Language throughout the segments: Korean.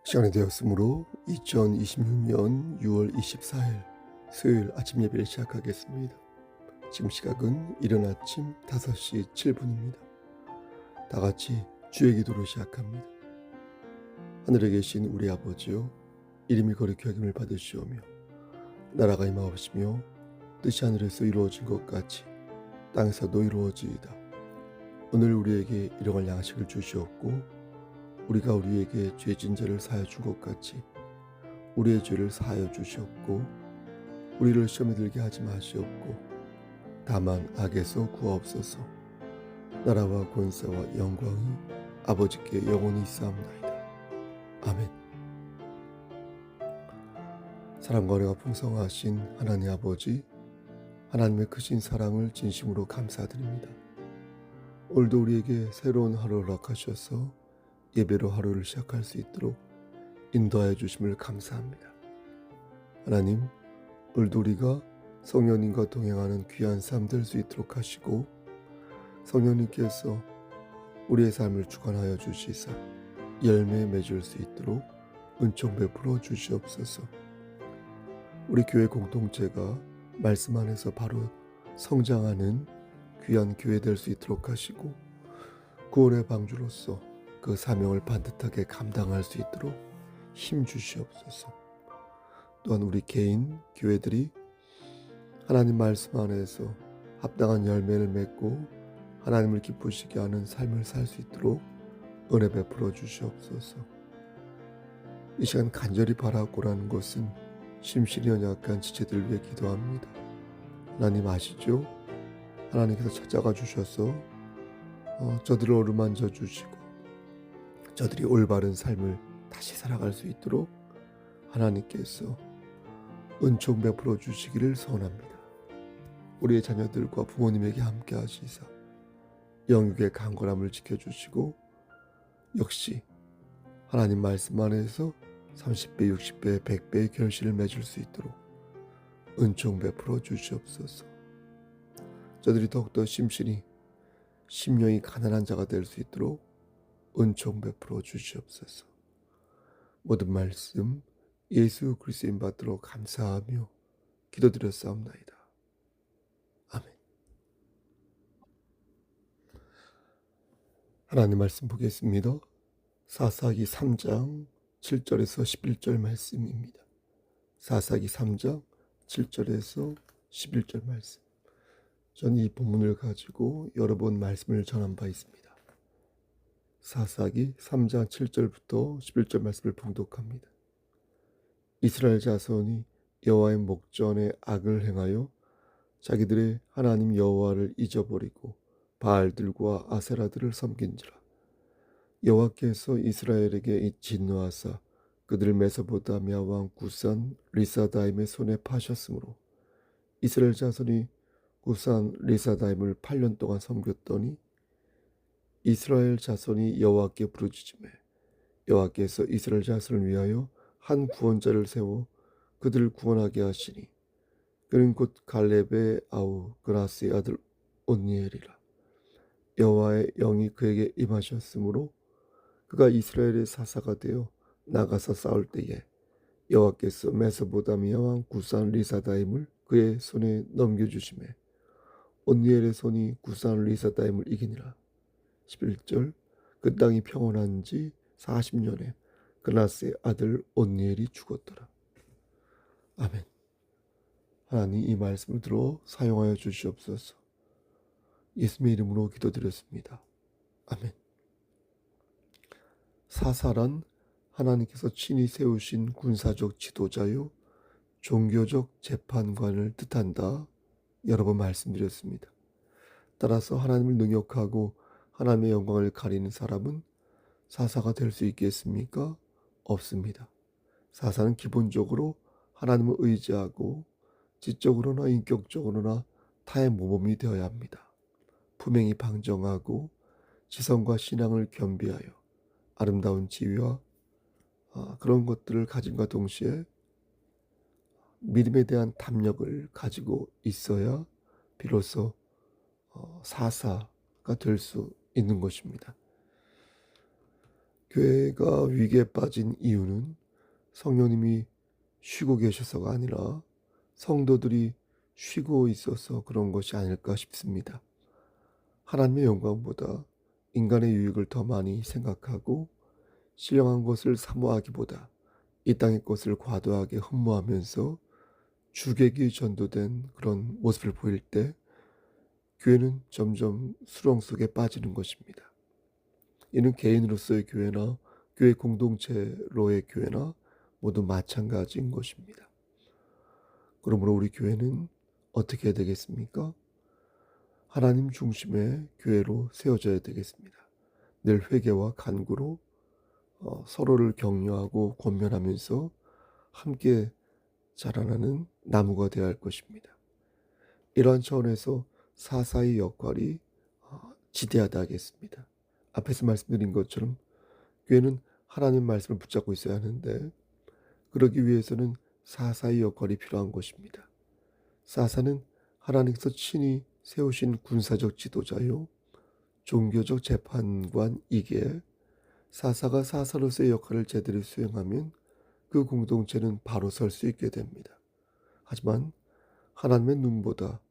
시간이 되었으므로 2026년 6월 24일 수요일 아침 예배를 시작하겠습니다. 지금 시각은 이른 아침 5시 7분입니다. 다 같이 주의 기도로 시작합니다. 하늘에 계신 우리 아버지요, 이름이 거룩히 여김을 받으시오며 나라가 임하옵시며 뜻이 하늘에서 이루어진 것 같이 땅에서도 이루어지이다. 오늘 우리에게 일용할 양식을 주시옵고 우리가 우리에게 죄진 자를 사하여 준 것 같이 우리의 죄를 사하여 주시옵고 우리를 시험에 들게 하지 마시옵고 다만 악에서 구하옵소서. 나라와 권세와 영광이 아버지께 영원히 있사옵나이다. 아멘. 사랑과 은혜가 풍성하신 하나님 아버지, 하나님의 크신 사랑을 진심으로 감사드립니다. 오늘도 우리에게 새로운 하루를 허락하셔서 예배로 하루를 시작할 수 있도록 인도하여 주심을 감사합니다. 하나님, 오늘도 우리가 성령님과 동행하는 귀한 삶 될 수 있도록 하시고 성령님께서 우리의 삶을 주관하여 주시사 열매 맺을 수 있도록 은총 베풀어 주시옵소서. 우리 교회 공동체가 말씀 안에서 바로 성장하는 귀한 교회 될 수 있도록 하시고 구원의 방주로서 그 사명을 반듯하게 감당할 수 있도록 힘 주시옵소서. 또한 우리 개인 교회들이 하나님 말씀 안에서 합당한 열매를 맺고 하나님을 기쁘시게 하는 삶을 살 수 있도록 은혜 베풀어 주시옵소서. 이 시간 간절히 바라고라는 것은 심신이 연약한 지체들을 위해 기도합니다. 하나님 아시죠? 하나님께서 찾아가 주셔서 저들을 어루만져 주시고 저들이 올바른 삶을 다시 살아갈 수 있도록 하나님께서 은총 베풀어 주시기를 소원합니다. 우리의 자녀들과 부모님에게 함께 하시사 영육의 강건함을 지켜주시고 역시 하나님 말씀 안에서 30배, 60배, 100배의 결실을 맺을 수 있도록 은총 베풀어 주시옵소서. 저들이 더욱더 심령이 가난한 자가 될 수 있도록 은총 베풀어 주시옵소서. 모든 말씀 예수 그리스도 이름 받들어 감사하며 기도드렸사옵나이다. 아멘. 하나님 말씀 보겠습니다. 사사기 3장 7절에서 11절 말씀입니다. 사사기 3장 7절에서 11절 말씀. 저는 이 본문을 가지고 여러 번 말씀을 전한 바 있습니다. 사사기 3장 7절부터 11절 말씀을 봉독합니다. 이스라엘 자손이 여호와의 목전에 악을 행하여 자기들의 하나님 여호와를 잊어버리고 바알들과 아세라들을 섬긴지라. 여호와께서 이스라엘에게 진노하사 그들을 메소포타미아 왕 구산 리사다임의 손에 파셨으므로 이스라엘 자손이 구산 리사다임을 8년 동안 섬겼더니 이스라엘 자손이 여호와께 부르짖으매 여호와께서 이스라엘 자손을 위하여 한 구원자를 세워 그들을 구원하게 하시니 그는 곧 갈렙의 아우 그나스의 아들 온니엘이라. 여호와의 영이 그에게 임하셨으므로 그가 이스라엘의 사사가 되어 나가서 싸울 때에 여호와께서 메소포타미아 왕 구산 리사다임을 그의 손에 넘겨주시매 온니엘의 손이 구산 리사다임을 이기니라. 11절 그 땅이 평온한 지 40년에 그나스의 아들 온니엘이 죽었더라. 아멘. 하나님 이 말씀을 들어 사용하여 주시옵소서. 예수님의 이름으로 기도드렸습니다. 아멘. 사사란 하나님께서 친히 세우신 군사적 지도자요 종교적 재판관을 뜻한다. 여러 번 말씀드렸습니다. 따라서 하나님을 능욕하고 하나님의 영광을 가리는 사람은 사사가 될 수 있겠습니까? 없습니다. 사사는 기본적으로 하나님을 의지하고 지적으로나 인격적으로나 타의 모범이 되어야 합니다. 품행이 방정하고 지성과 신앙을 겸비하여 아름다운 지위와 그런 것들을 가짐과 동시에 믿음에 대한 담력을 가지고 있어야 비로소 사사가 될 수 있는 것입니다. 교회가 위기에 빠진 이유는 성령님이 쉬고 계셔서가 아니라 성도들이 쉬고 있어서 그런 것이 아닐까 싶습니다. 하나님의 영광보다 인간의 유익을 더 많이 생각하고 신령한 것을 사모하기보다 이 땅의 것을 과도하게 흠모하면서 주객이 전도된 그런 모습을 보일 때 교회는 점점 수렁 속에 빠지는 것입니다. 이는 개인으로서의 교회나 교회 공동체로의 교회나 모두 마찬가지인 것입니다. 그러므로 우리 교회는 어떻게 해야 되겠습니까? 하나님 중심의 교회로 세워져야 되겠습니다. 늘 회개와 간구로 서로를 격려하고 권면하면서 함께 자라나는 나무가 되어야 할 것입니다. 이러한 차원에서 사사의 역할이 지대하다 하겠습니다. 앞에서 말씀드린 것처럼 교회는 하나님 말씀을 붙잡고 있어야 하는데 그러기 위해서는 사사의 역할이 필요한 것입니다. 사사는 하나님께서 친히 세우신 군사적 지도자요 종교적 재판관이기에 사사가 사사로서의 역할을 제대로 수행하면 그 공동체는 바로 설 수 있게 됩니다. 하지만 하나님의 눈보다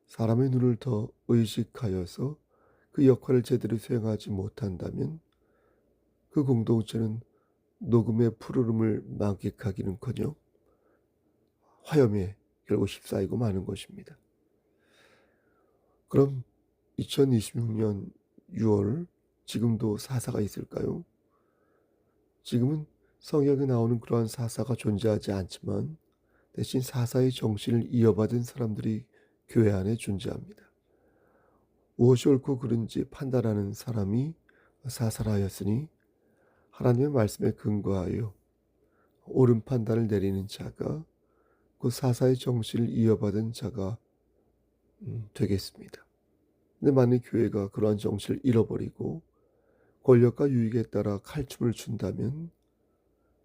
사람의 눈을 더 의식하여서 그 역할을 제대로 수행하지 못한다면 그 공동체는 녹음의 푸르름을 만끽하기는커녕 화염에 결국 휩싸이고 마는 것입니다. 그럼 2026년 6월 지금도 사사가 있을까요? 지금은 성경에 나오는 그러한 사사가 존재하지 않지만 대신 사사의 정신을 이어받은 사람들이 교회 안에 존재합니다. 무엇이 옳고 그른지 판단하는 사람이 사사라였으니 하나님의 말씀에 근거하여 옳은 판단을 내리는 자가 그 사사의 정신을 이어받은 자가 되겠습니다. 근데 만약 교회가 그러한 정신을 잃어버리고 권력과 유익에 따라 칼춤을 춘다면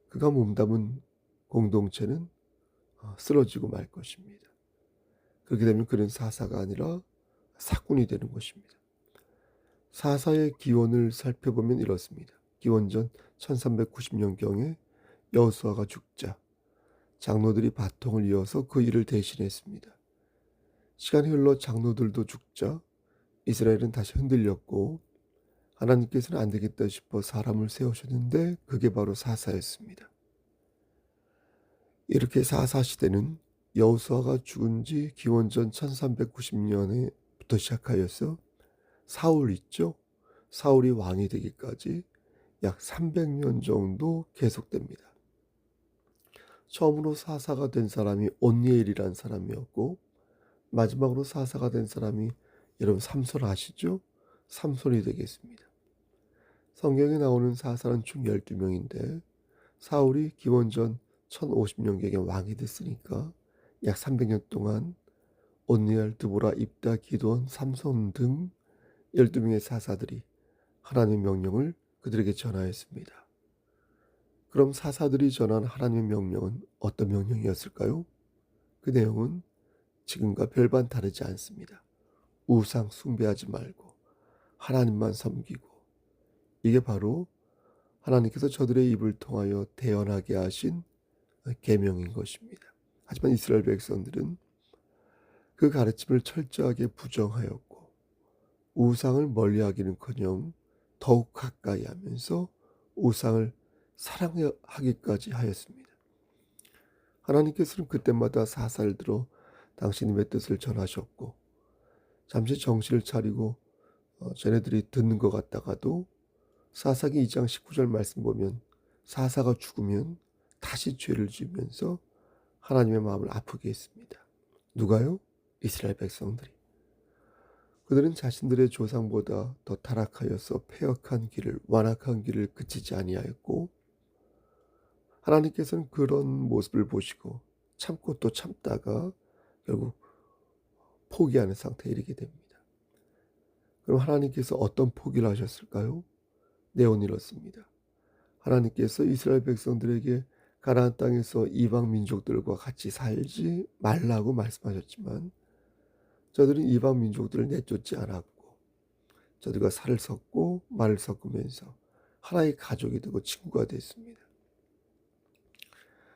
그가 몸담은 공동체는 쓰러지고 말 것입니다. 그렇게 되면 그는 사사가 아니라 사꾼이 되는 것입니다. 사사의 기원을 살펴보면 이렇습니다. 기원전 1390년경에 여호수아가 죽자 장로들이 바통을 이어서 그 일을 대신했습니다. 시간이 흘러 장로들도 죽자 이스라엘은 다시 흔들렸고 하나님께서는 안 되겠다 싶어 사람을 세우셨는데 그게 바로 사사였습니다. 이렇게 사사 시대는 여호수아가 죽은 지 기원전 1390년에부터 시작하여서 사울 있죠? 사울이 왕이 되기까지 약 300년 정도 계속됩니다. 처음으로 사사가 된 사람이 온니엘이라는 사람이었고 마지막으로 사사가 된 사람이 여러분 삼손 아시죠? 삼손이 되겠습니다. 성경에 나오는 사사는 총 12명인데 사울이 기원전 1050년경에 왕이 됐으니까 약 300년 동안 온니엘, 드보라, 입다, 기드온, 삼손 등 12명의 사사들이 하나님의 명령을 그들에게 전하였습니다. 그럼 사사들이 전한 하나님의 명령은 어떤 명령이었을까요? 그 내용은 지금과 별반 다르지 않습니다. 우상 숭배하지 말고 하나님만 섬기고 이게 바로 하나님께서 저들의 입을 통하여 대언하게 하신 계명인 것입니다. 하지만 이스라엘 백성들은 그 가르침을 철저하게 부정하였고 우상을 멀리하기는커녕 더욱 가까이 하면서 우상을 사랑하기까지 하였습니다. 하나님께서는 그때마다 사사를 들어 당신님의 뜻을 전하셨고 잠시 정신을 차리고 쟤네들이 듣는 것 같다가도 사사기 2장 19절 말씀 보면 사사가 죽으면 다시 죄를 지으면서 하나님의 마음을 아프게 했습니다. 누가요? 이스라엘 백성들이. 그들은 자신들의 조상보다 더 타락하여서 패역한 길을 완악한 길을 그치지 아니하였고 하나님께서는 그런 모습을 보시고 참고 또 참다가 결국 포기하는 상태에 이르게 됩니다. 그럼 하나님께서 어떤 포기를 하셨을까요? 내용은 이렇습니다. 하나님께서 이스라엘 백성들에게 가나안 땅에서 이방 민족들과 같이 살지 말라고 말씀하셨지만 저들은 이방 민족들을 내쫓지 않았고 저들과 살을 섞고 말을 섞으면서 하나의 가족이 되고 친구가 됐습니다.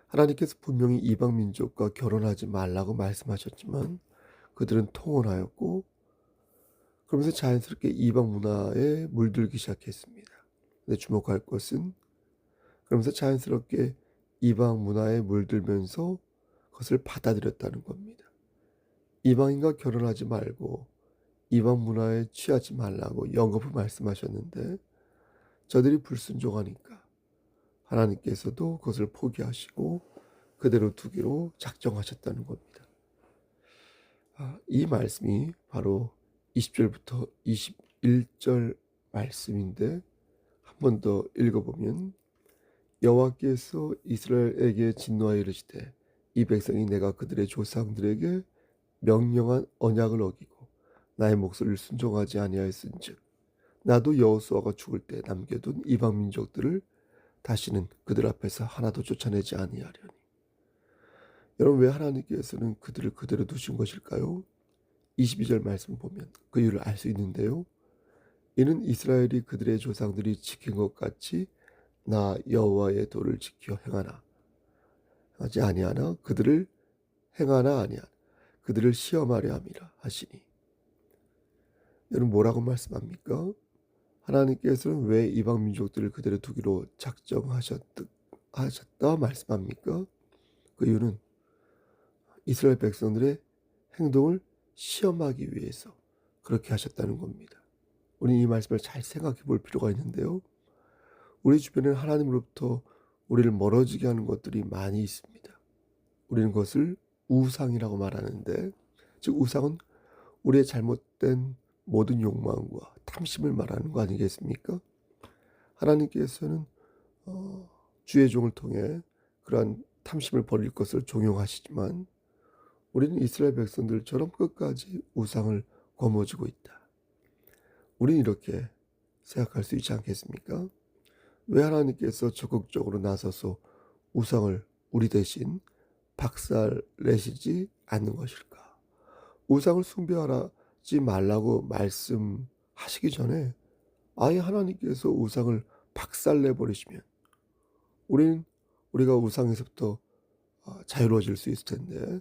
하나님께서 분명히 이방 민족과 결혼하지 말라고 말씀하셨지만 그들은 통혼하였고 그러면서 자연스럽게 이방 문화에 물들기 시작했습니다. 근데 주목할 것은 그러면서 자연스럽게 이방 문화에 물들면서 그것을 받아들였다는 겁니다. 이방인과 결혼하지 말고 이방 문화에 취하지 말라고 영업을 말씀하셨는데 저들이 불순종하니까 하나님께서도 그것을 포기하시고 그대로 두기로 작정하셨다는 겁니다. 이 말씀이 바로 20절부터 21절 말씀인데 한 번 더 읽어보면 여호와께서 이스라엘에게 진노하여 이르시되 이 백성이 내가 그들의 조상들에게 명령한 언약을 어기고 나의 목소리를 순종하지 아니하였은즉 나도 여호수아가 죽을 때 남겨둔 이방 민족들을 다시는 그들 앞에서 하나도 쫓아내지 아니하려니. 여러분, 왜 하나님께서는 그들을 그대로 두신 것일까요? 22절 말씀 보면 그 이유를 알 수 있는데요. 이는 이스라엘이 그들의 조상들이 지킨 것 같이 나 여호와의 도를 지켜 행하나 하지 아니하나 그들을 행하나 아니하나 그들을 시험하려 함이라 하시니. 여러분, 뭐라고 말씀합니까? 하나님께서는 왜 이방 민족들을 그대로 두기로 작정하셨다 말씀합니까? 그 이유는 이스라엘 백성들의 행동을 시험하기 위해서 그렇게 하셨다는 겁니다. 우리는 이 말씀을 잘 생각해 볼 필요가 있는데요. 우리 주변에는 하나님으로부터 우리를 멀어지게 하는 것들이 많이 있습니다. 우리는 그것을 우상이라고 말하는데, 즉 우상은 우리의 잘못된 모든 욕망과 탐심을 말하는 거 아니겠습니까? 하나님께서는 주의 종을 통해 그러한 탐심을 버릴 것을 종용하시지만 우리는 이스라엘 백성들처럼 끝까지 우상을 거머쥐고 있다. 우리는 이렇게 생각할 수 있지 않겠습니까? 왜 하나님께서 적극적으로 나서서 우상을 우리 대신 박살내시지 않는 것일까? 우상을 숭배하지 말라고 말씀하시기 전에 아예 하나님께서 우상을 박살내버리시면 우리가 우상에서부터 자유로워질 수 있을 텐데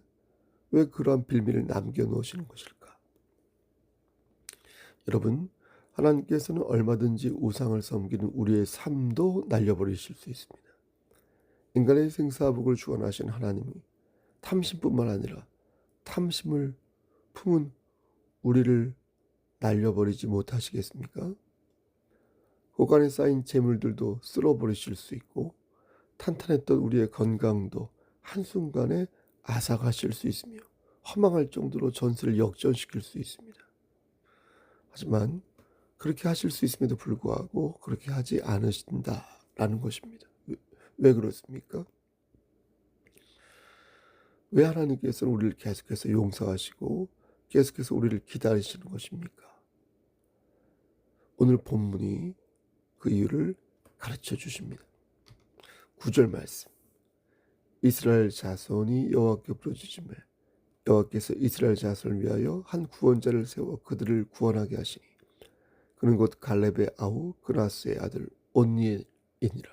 왜 그러한 빌미를 남겨놓으시는 것일까? 여러분, 하나님께서는 얼마든지 우상을 섬기는 우리의 삶도 날려버리실 수 있습니다. 인간의 생사복을 주관하신 하나님이 탐심뿐만 아니라 탐심을 품은 우리를 날려버리지 못하시겠습니까? 고관에 쌓인 재물들도 쓸어버리실 수 있고 탄탄했던 우리의 건강도 한순간에 앗아가실 수 있으며 허망할 정도로 전세를 역전시킬 수 있습니다. 하지만 그렇게 하실 수 있음에도 불구하고 그렇게 하지 않으신다라는 것입니다. 왜 그렇습니까? 왜 하나님께서는 우리를 계속해서 용서하시고 계속해서 우리를 기다리시는 것입니까? 오늘 본문이 그 이유를 가르쳐 주십니다. 9절 말씀. 이스라엘 자손이 여호와께 부르짖음에 여호와께서 이스라엘 자손을 위하여 한 구원자를 세워 그들을 구원하게 하시니 그는 곧 갈렙의 아우 그나스의 아들 온니엘이니라.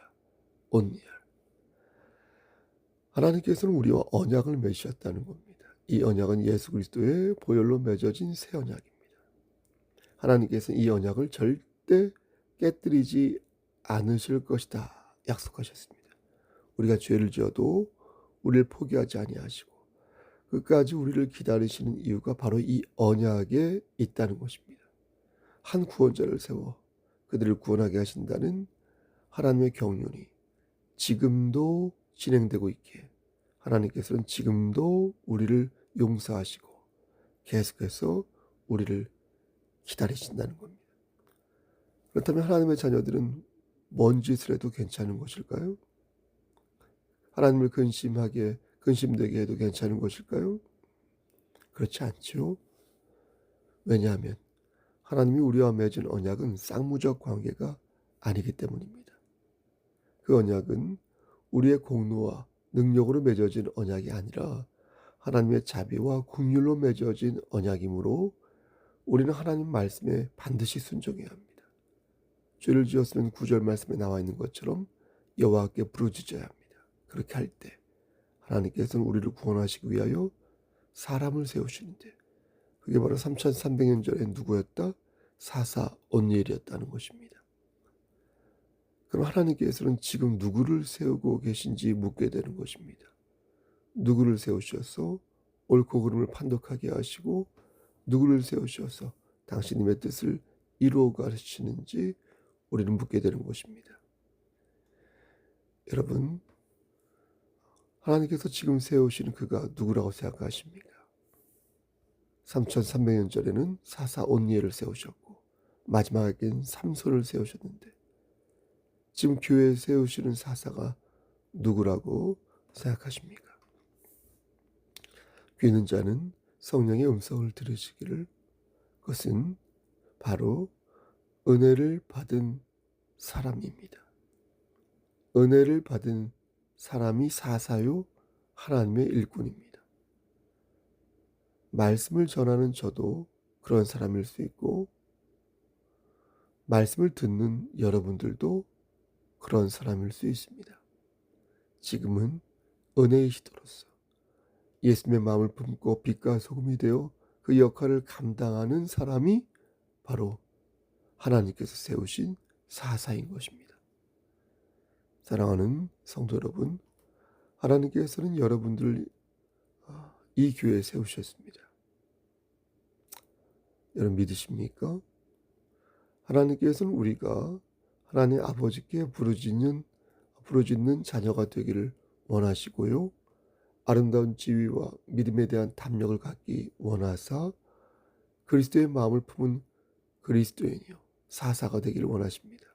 온니엘. 하나님께서는 우리와 언약을 맺으셨다는 겁니다. 이 언약은 예수 그리스도의 보혈로 맺어진 새 언약입니다. 하나님께서는 이 언약을 절대 깨뜨리지 않으실 것이다 약속하셨습니다. 우리가 죄를 지어도 우리를 포기하지 아니하시고 끝까지 우리를 기다리시는 이유가 바로 이 언약에 있다는 것입니다. 한 구원자를 세워 그들을 구원하게 하신다는 하나님의 경륜이 지금도 진행되고 있기에 하나님께서는 지금도 우리를 용서하시고 계속해서 우리를 기다리신다는 겁니다. 그렇다면 하나님의 자녀들은 뭔 짓을 해도 괜찮은 것일까요? 하나님을 근심되게 해도 괜찮은 것일까요? 그렇지 않죠. 왜냐하면 하나님이 우리와 맺은 언약은 쌍무적 관계가 아니기 때문입니다. 그 언약은 우리의 공로와 능력으로 맺어진 언약이 아니라 하나님의 자비와 긍휼로 맺어진 언약이므로 우리는 하나님 말씀에 반드시 순종해야 합니다. 죄를 지었으면 9절 말씀에 나와 있는 것처럼 여호와께 부르짖어야 합니다. 그렇게 할 때 하나님께서는 우리를 구원하시기 위하여 사람을 세우시는데, 그게 바로 3300년 전에 누구였다? 사사 온니엘이었다는 것입니다. 그럼 하나님께서는 지금 누구를 세우고 계신지 묻게 되는 것입니다. 누구를 세우셔서 옳고 그름을 판독하게 하시고 누구를 세우셔서 당신님의 뜻을 이루어 가시는지 우리는 묻게 되는 것입니다. 여러분, 하나님께서 지금 세우시는 그가 누구라고 생각하십니까? 3300년 전에는 사사 온니엘을 세우셨고 마지막에는 삼손을 세우셨는데, 지금 교회에 세우시는 사사가 누구라고 생각하십니까? 귀 있는 자는 성령의 음성을 들으시기를. 그것은 바로 은혜를 받은 사람입니다. 은혜를 받은 사람이 사사요 하나님의 일꾼입니다. 말씀을 전하는 저도 그런 사람일 수 있고, 말씀을 듣는 여러분들도 그런 사람일 수 있습니다. 지금은 은혜의 시대로서 예수님의 마음을 품고 빛과 소금이 되어 그 역할을 감당하는 사람이 바로 하나님께서 세우신 사사인 것입니다. 사랑하는 성도 여러분, 하나님께서는 여러분들을 이 교회에 세우셨습니다. 여러분 믿으십니까? 하나님께서는 우리가 하나님 아버지께 부르짖는 자녀가 되기를 원하시고요, 아름다운 지위와 믿음에 대한 담력을 갖기 원하사 그리스도의 마음을 품은 그리스도인이요 사사가 되기를 원하십니다.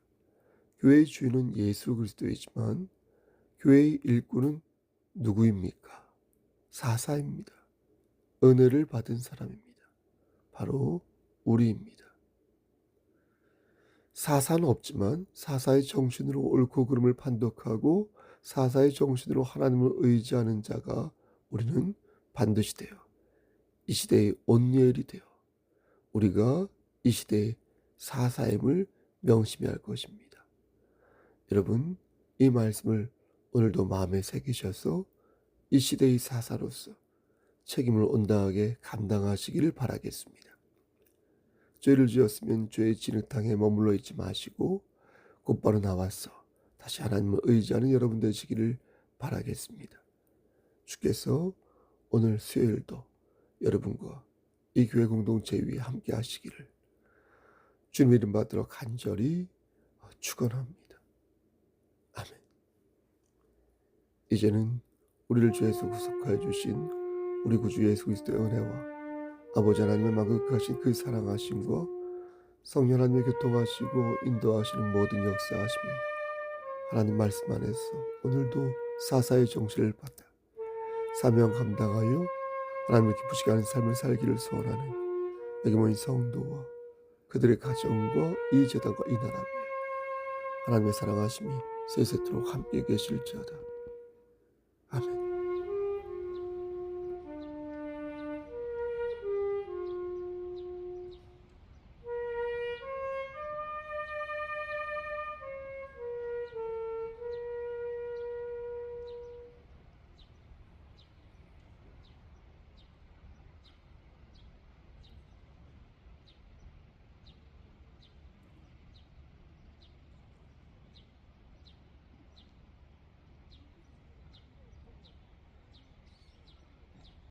교회의 주인은 예수 그리스도이지만 교회의 일꾼은 누구입니까? 사사입니다. 은혜를 받은 사람입니다. 바로 우리입니다. 사사는 없지만 사사의 정신으로 옳고 그름을 판독하고 사사의 정신으로 하나님을 의지하는 자가 우리는 반드시 되어 이 시대의 온니엘이 되어 우리가 이 시대의 사사임을 명심해야 할 것입니다. 여러분, 이 말씀을 오늘도 마음에 새기셔서 이 시대의 사사로서 책임을 온당하게 감당하시기를 바라겠습니다. 죄를 지었으면 죄의 진흙탕에 머물러 있지 마시고 곧바로 나와서 다시 하나님을 의지하는 여러분 되시기를 바라겠습니다. 주께서 오늘 수요일도 여러분과 이 교회 공동체 위에 함께 하시기를 주님 이름 받들어 간절히 축원합니다. 아멘. 이제는 우리를 죄에서 구속하여 주신 우리 구주 예수 그리스도의 은혜와 아버지 하나님의 만극하신 그 사랑하심과 성령 하나님의 교통하시고 인도하시는 모든 역사하심이 하나님 말씀 안에서 오늘도 사사의 정신을 받아 사명 감당하여 하나님을 기쁘시게 하는 삶을 살기를 소원하는 여기 모인 성도와 그들의 가정과 이 재단과 이 나라 위에 하나님의 사랑하심이 세세토록 함께 계실지어다. 아멘.